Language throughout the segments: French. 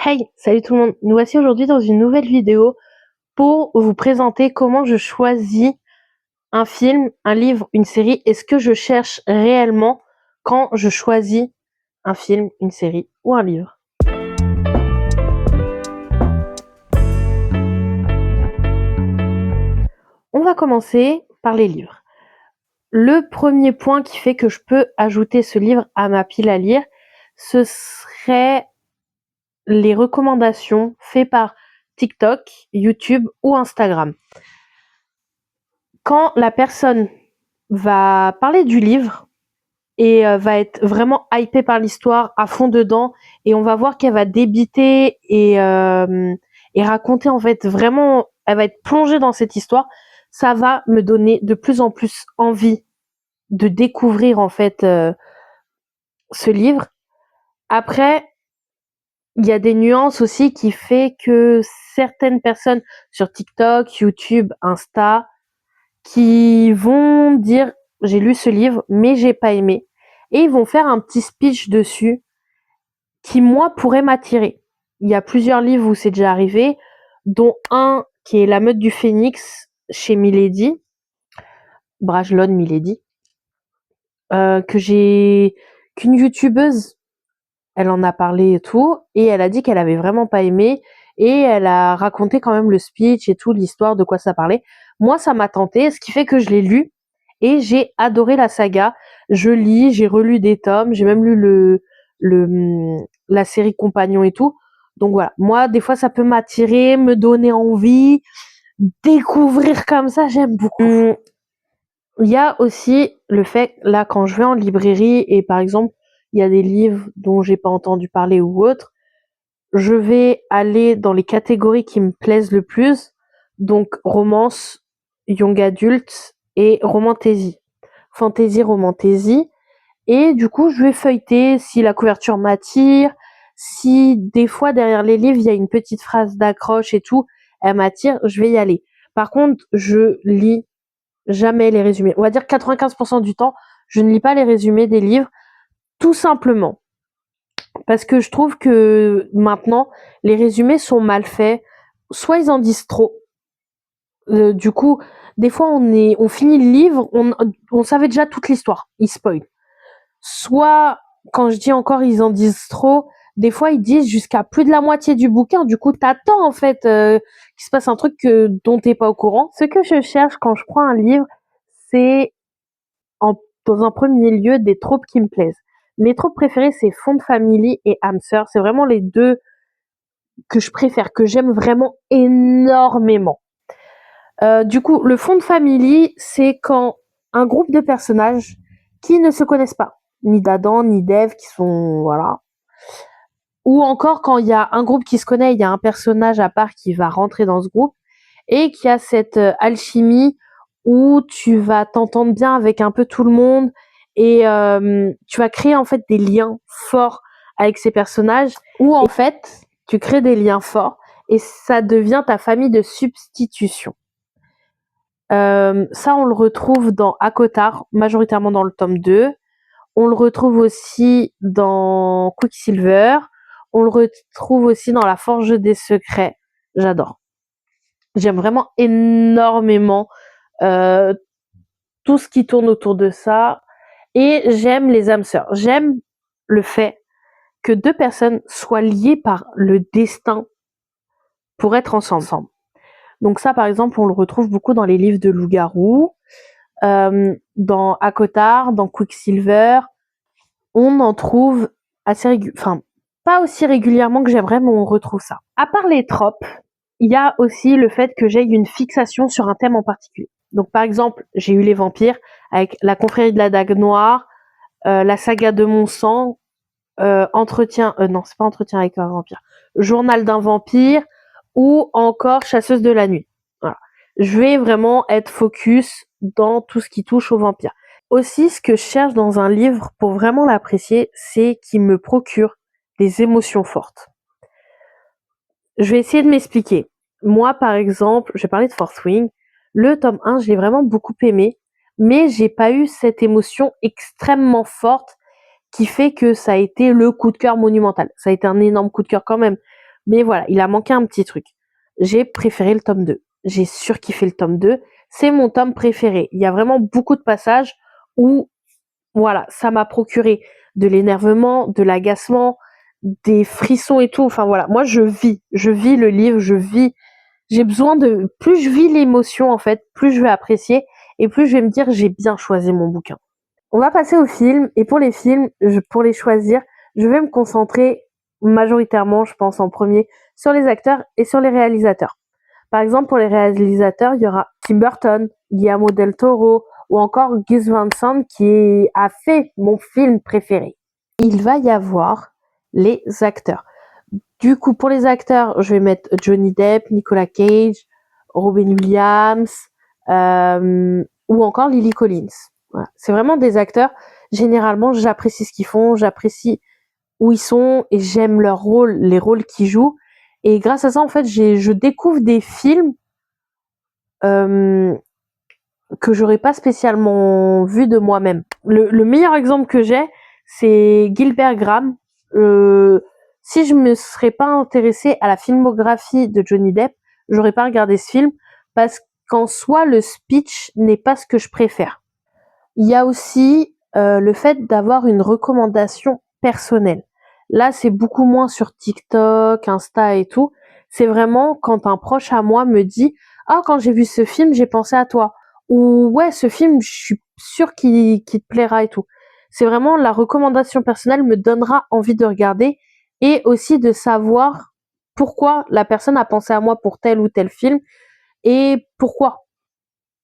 Hey, salut tout le monde. Nous voici aujourd'hui dans une nouvelle vidéo pour vous présenter comment je choisis un film, un livre, une série et ce que je cherche réellement quand je choisis un film, une série ou un livre. On va commencer par les livres. Le premier point qui fait que je peux ajouter ce livre à ma pile à lire, ce serait les recommandations faites par TikTok, YouTube ou Instagram. Quand la personne va parler du livre et va être vraiment hypée par l'histoire, à fond dedans, et on va voir qu'elle va débiter et raconter en fait vraiment, elle va être plongée dans cette histoire, ça va me donner de plus en plus envie de découvrir en fait ce livre. Après, il y a des nuances aussi qui fait que certaines personnes sur TikTok, YouTube, Insta, qui vont dire j'ai lu ce livre mais j'ai pas aimé et ils vont faire un petit speech dessus qui moi pourrait m'attirer. Il y a plusieurs livres où c'est déjà arrivé, dont un qui est La Meute du Phénix chez Milady, Brajlon Milady, qu'une youtubeuse, elle en a parlé et tout, et elle a dit qu'elle avait vraiment pas aimé, et elle a raconté quand même le speech et tout, l'histoire, de quoi ça parlait. Moi, ça m'a tenté, ce qui fait que je l'ai lu, et j'ai adoré la saga. Je lis, j'ai relu des tomes, j'ai même lu la série Compagnon et tout. Donc voilà, moi, des fois, ça peut m'attirer, me donner envie, découvrir comme ça, j'aime beaucoup. Il y a aussi le fait, là, quand je vais en librairie et par exemple, il y a des livres dont j'ai pas entendu parler ou autre, je vais aller dans les catégories qui me plaisent le plus, donc romance, young adult et romantasy. Fantasy, romantasy. Et du coup, je vais feuilleter si la couverture m'attire, si des fois derrière les livres, il y a une petite phrase d'accroche et tout, elle m'attire, je vais y aller. Par contre, je lis jamais les résumés. On va dire 95% du temps, je ne lis pas les résumés des livres, tout simplement. Parce que je trouve que maintenant, les résumés sont mal faits. Soit ils en disent trop. Du coup, des fois, on finit le livre, on savait déjà toute l'histoire. Ils spoilent. Soit, quand je dis encore ils en disent trop, des fois ils disent jusqu'à plus de la moitié du bouquin. Du coup, t'attends en fait qu'il se passe un truc dont t'es pas au courant. Ce que je cherche quand je prends un livre, c'est dans un premier lieu des tropes qui me plaisent. Mes tropes préférées, c'est Fond Family et Hamster. C'est vraiment les deux que je préfère, que j'aime vraiment énormément. Du coup, le Fond Family, c'est quand un groupe de personnages qui ne se connaissent pas, ni d'Adam, ni d'Ève, qui sont, voilà. Ou encore quand il y a un groupe qui se connaît, il y a un personnage à part qui va rentrer dans ce groupe et qui a cette alchimie où tu vas t'entendre bien avec un peu tout le monde et tu vas créer en fait des liens forts avec ces personnages, ou en fait tu crées des liens forts et ça devient ta famille de substitution. Ça on le retrouve dans ACOTAR, majoritairement dans le tome 2. On le retrouve aussi dans Quicksilver. On le retrouve aussi dans La Forge des Secrets. J'adore. J'aime vraiment énormément tout ce qui tourne autour de ça. Et j'aime les âmes sœurs. J'aime le fait que deux personnes soient liées par le destin pour être ensemble. Donc ça, par exemple, on le retrouve beaucoup dans les livres de loup-garou, dans ACOTAR, dans Quicksilver. On en trouve assez enfin, pas aussi régulièrement que j'aimerais, mais on retrouve ça. À part les tropes, il y a aussi le fait que j'ai une fixation sur un thème en particulier. Donc par exemple, j'ai eu les vampires avec la confrérie de la Dague Noire, la saga de mon sang, non, c'est pas Entretien avec un vampire, Journal d'un vampire, ou encore Chasseuse de la nuit. Voilà. Je vais vraiment être focus dans tout ce qui touche aux vampires. Aussi, ce que je cherche dans un livre pour vraiment l'apprécier, c'est qu'il me procure des émotions fortes. Je vais essayer de m'expliquer. Moi, par exemple, je vais parler de Fourth Wing. Le tome 1, je l'ai vraiment beaucoup aimé, mais j'ai pas eu cette émotion extrêmement forte qui fait que ça a été le coup de cœur monumental. Ça a été un énorme coup de cœur quand même, Mais voilà, il a manqué un petit truc. J'ai préféré le tome 2. J'ai surkiffé le tome 2. C'est mon tome préféré. Il y a vraiment beaucoup de passages où, voilà, ça m'a procuré de l'énervement, de l'agacement, des frissons et tout. Enfin voilà, moi je vis le livre, j'ai besoin de, plus je vis l'émotion en fait, plus je vais apprécier et plus je vais me dire j'ai bien choisi mon bouquin. On va passer aux films et pour les films, pour les choisir, je vais me concentrer majoritairement, je pense en premier, sur les acteurs et sur les réalisateurs. Par exemple, pour les réalisateurs, il y aura Tim Burton, Guillermo del Toro ou encore Gus Van Sant qui a fait mon film préféré. Il va y avoir les acteurs. Du coup, pour les acteurs, je vais mettre Johnny Depp, Nicolas Cage, Robin Williams ou encore Lily Collins. Voilà. C'est vraiment des acteurs. Généralement, j'apprécie ce qu'ils font, j'apprécie où ils sont et j'aime leur rôle, les rôles qu'ils jouent. Et grâce à ça, en fait, je découvre des films que j'aurais pas spécialement vu de moi-même. Le meilleur exemple que j'ai, c'est Gilbert Graham. Si je me serais pas intéressée à la filmographie de Johnny Depp, j'aurais pas regardé ce film parce qu'en soi, le speech n'est pas ce que je préfère. Il y a aussi le fait d'avoir une recommandation personnelle. Là, c'est beaucoup moins sur TikTok, Insta et tout. C'est vraiment quand un proche à moi me dit «Ah, quand j'ai vu ce film, j'ai pensé à toi» ou «Ouais, ce film, je suis sûre qu'il te plaira et tout». C'est vraiment la recommandation personnelle me donnera envie de regarder et aussi de savoir pourquoi la personne a pensé à moi pour tel ou tel film et pourquoi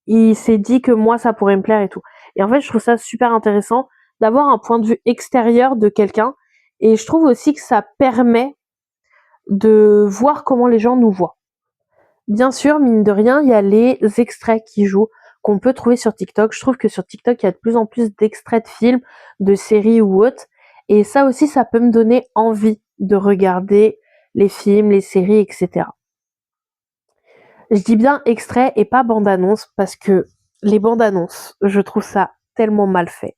il s'est dit que moi ça pourrait me plaire et tout. Et en fait, je trouve ça super intéressant d'avoir un point de vue extérieur de quelqu'un et je trouve aussi que ça permet de voir comment les gens nous voient. Bien sûr, mine de rien, il y a les extraits qui jouent qu'on peut trouver sur TikTok. Je trouve que sur TikTok, il y a de plus en plus d'extraits de films, de séries ou autres et ça aussi ça peut me donner envie de regarder les films, les séries, etc. Je dis bien extrait et pas bande-annonce parce que les bandes-annonces, je trouve ça tellement mal fait.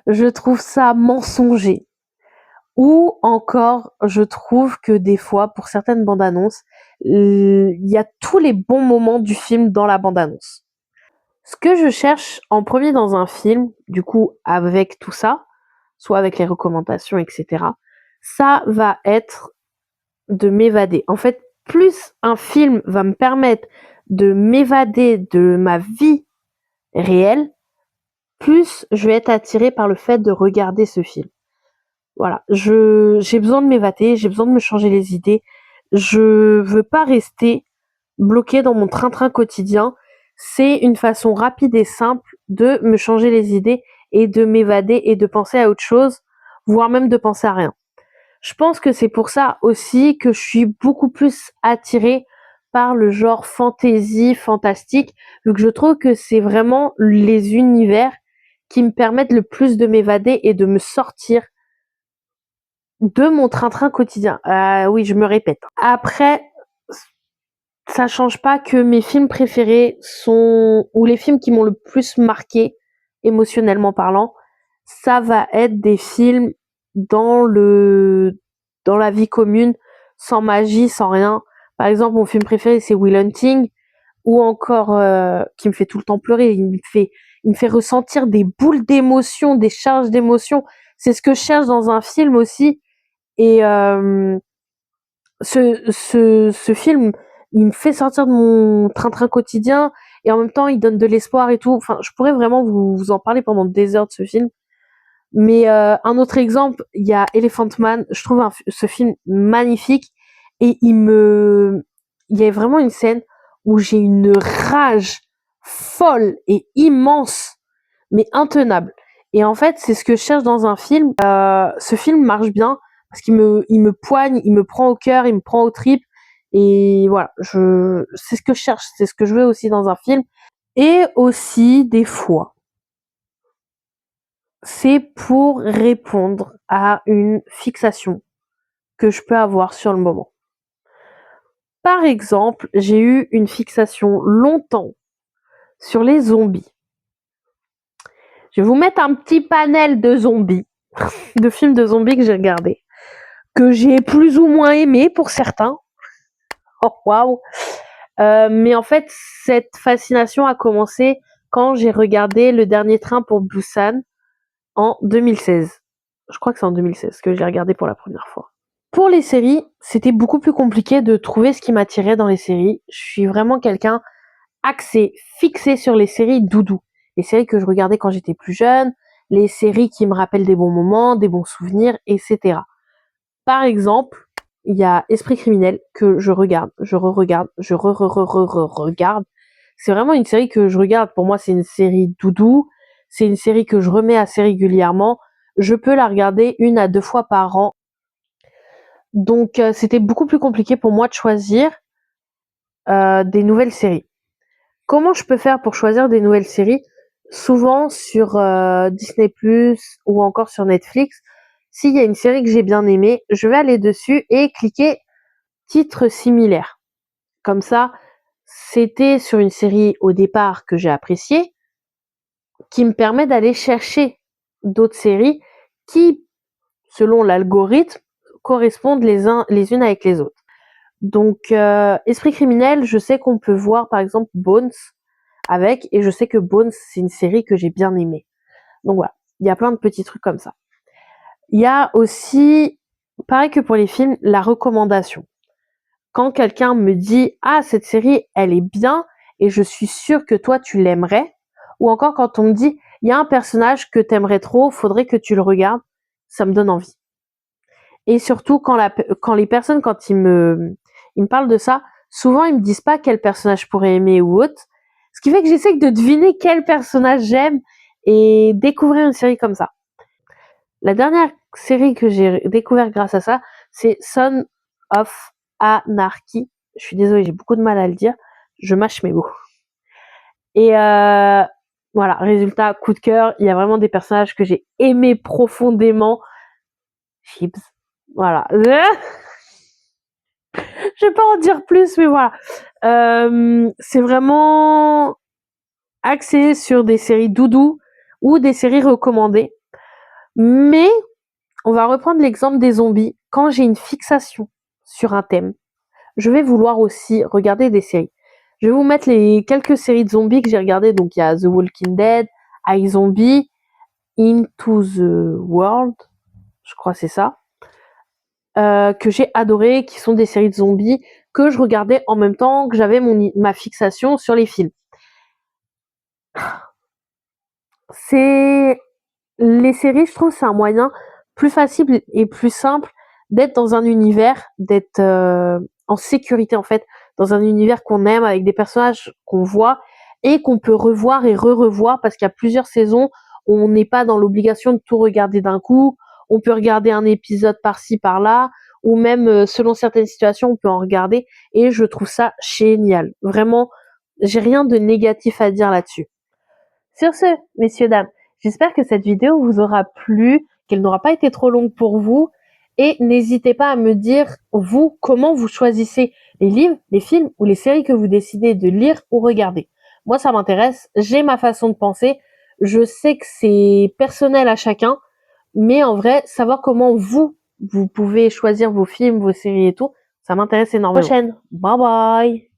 Je trouve ça mensonger. Ou encore, je trouve que des fois, pour certaines bandes-annonces, il y a tous les bons moments du film dans la bande-annonce. Ce que je cherche en premier dans un film, du coup, avec tout ça, soit avec les recommandations, etc., ça va être de m'évader. En fait, plus un film va me permettre de m'évader de ma vie réelle, plus je vais être attirée par le fait de regarder ce film. Voilà, j'ai besoin de m'évader, j'ai besoin de me changer les idées. Je veux pas rester bloquée dans mon train-train quotidien. C'est une façon rapide et simple de me changer les idées et de m'évader et de penser à autre chose, voire même de penser à rien. Je pense que c'est pour ça aussi que je suis beaucoup plus attirée par le genre fantasy, fantastique, vu que je trouve que c'est vraiment les univers qui me permettent le plus de m'évader et de me sortir de mon train-train quotidien. Oui, je me répète. Après, ça change pas que mes films préférés sont, ou les films qui m'ont le plus marqué, émotionnellement parlant, ça va être des films dans dans la vie commune, sans magie, sans rien. Par exemple, mon film préféré, c'est Will Hunting, ou encore, qui me fait tout le temps pleurer, il me fait ressentir des boules d'émotions, des charges d'émotions. C'est ce que je cherche dans un film aussi. Et ce film, il me fait sortir de mon train-train quotidien et en même temps, il donne de l'espoir et tout. Enfin, je pourrais vraiment vous en parler pendant des heures de ce film. Mais un autre exemple, il y a Elephant Man. Je trouve ce film magnifique et il y a vraiment une scène où j'ai une rage folle et immense, mais intenable. Et en fait, c'est ce que je cherche dans un film. Ce film marche bien parce il me poigne, il me prend au cœur, il me prend aux tripes. Et voilà, c'est ce que je cherche, c'est ce que je veux aussi dans un film. Et aussi, des fois, c'est pour répondre à une fixation que je peux avoir sur le moment. Par exemple, j'ai eu une fixation longtemps sur les zombies. Je vais vous mettre un petit panel de zombies, de films de zombies que j'ai regardés. que j'ai plus ou moins aimé pour certains. Oh waouh! Mais en fait, cette fascination a commencé quand j'ai regardé Le Dernier Train pour Busan en 2016. Je crois que c'est en 2016 que j'ai regardé pour la première fois. Pour les séries, c'était beaucoup plus compliqué de trouver ce qui m'attirait dans les séries. Je suis vraiment quelqu'un axé, fixé sur les séries doudou. Les séries que je regardais quand j'étais plus jeune, les séries qui me rappellent des bons moments, des bons souvenirs, etc. Par exemple, il y a Esprit criminel que je regarde, je re-regarde, je re-regarde. C'est vraiment une série que je regarde. Pour moi, c'est une série doudou. C'est une série que je remets assez régulièrement. Je peux la regarder 1 à 2 fois par an. Donc, c'était beaucoup plus compliqué pour moi de choisir des nouvelles séries. Comment je peux faire pour choisir des nouvelles séries? Souvent sur Disney+ ou encore sur Netflix, s'il y a une série que j'ai bien aimée, je vais aller dessus et cliquer titre similaire. Comme ça, c'était sur une série au départ que j'ai appréciée, qui me permet d'aller chercher d'autres séries qui, selon l'algorithme, correspondent les unes avec les autres. Donc, Esprit criminel, je sais qu'on peut voir par exemple Bones avec, et je sais que Bones, c'est une série que j'ai bien aimée. Donc voilà, il y a plein de petits trucs comme ça. Il y a aussi, pareil que pour les films, la recommandation. Quand quelqu'un me dit « Ah, cette série, elle est bien et je suis sûre que toi, tu l'aimerais », ou encore quand on me dit « Il y a un personnage que t'aimerais trop, faudrait que tu le regardes », ça me donne envie. Et surtout, quand les personnes, quand ils me parlent de ça, souvent, ils me disent pas quel personnage je pourrais aimer ou autre. Ce qui fait que j'essaie de deviner quel personnage j'aime et découvrir une série comme ça. La dernière série que j'ai découverte grâce à ça, c'est Son of Anarchy. Je suis désolée, j'ai beaucoup de mal à le dire. Je mâche mes mots. Et voilà, résultat, coup de cœur. Il y a vraiment des personnages que j'ai aimés profondément. Chips. Voilà. Je vais pas en dire plus, mais voilà. C'est vraiment axé sur des séries doudou ou des séries recommandées. Mais on va reprendre l'exemple des zombies. Quand j'ai une fixation sur un thème, je vais vouloir aussi regarder des séries. Je vais vous mettre les quelques séries de zombies que j'ai regardées. Donc il y a The Walking Dead, iZombie, Into the World, je crois que c'est ça, que j'ai adoré, qui sont des séries de zombies que je regardais en même temps que j'avais ma fixation sur les films. Les séries, je trouve, c'est un moyen plus facile et plus simple d'être dans un univers, d'être en sécurité en fait, dans un univers qu'on aime, avec des personnages qu'on voit et qu'on peut revoir et re-revoir parce qu'il y a plusieurs saisons, on n'est pas dans l'obligation de tout regarder d'un coup, on peut regarder un épisode par-ci par-là, ou même selon certaines situations, on peut en regarder, et je trouve ça génial. Vraiment, j'ai rien de négatif à dire là-dessus. Sur ce, messieurs, dames, j'espère que cette vidéo vous aura plu, qu'elle n'aura pas été trop longue pour vous. Et n'hésitez pas à me dire, vous, comment vous choisissez les livres, les films ou les séries que vous décidez de lire ou regarder. Moi, ça m'intéresse, j'ai ma façon de penser. Je sais que c'est personnel à chacun, mais en vrai, savoir comment vous pouvez choisir vos films, vos séries et tout, ça m'intéresse énormément. Prochaine. Bye bye.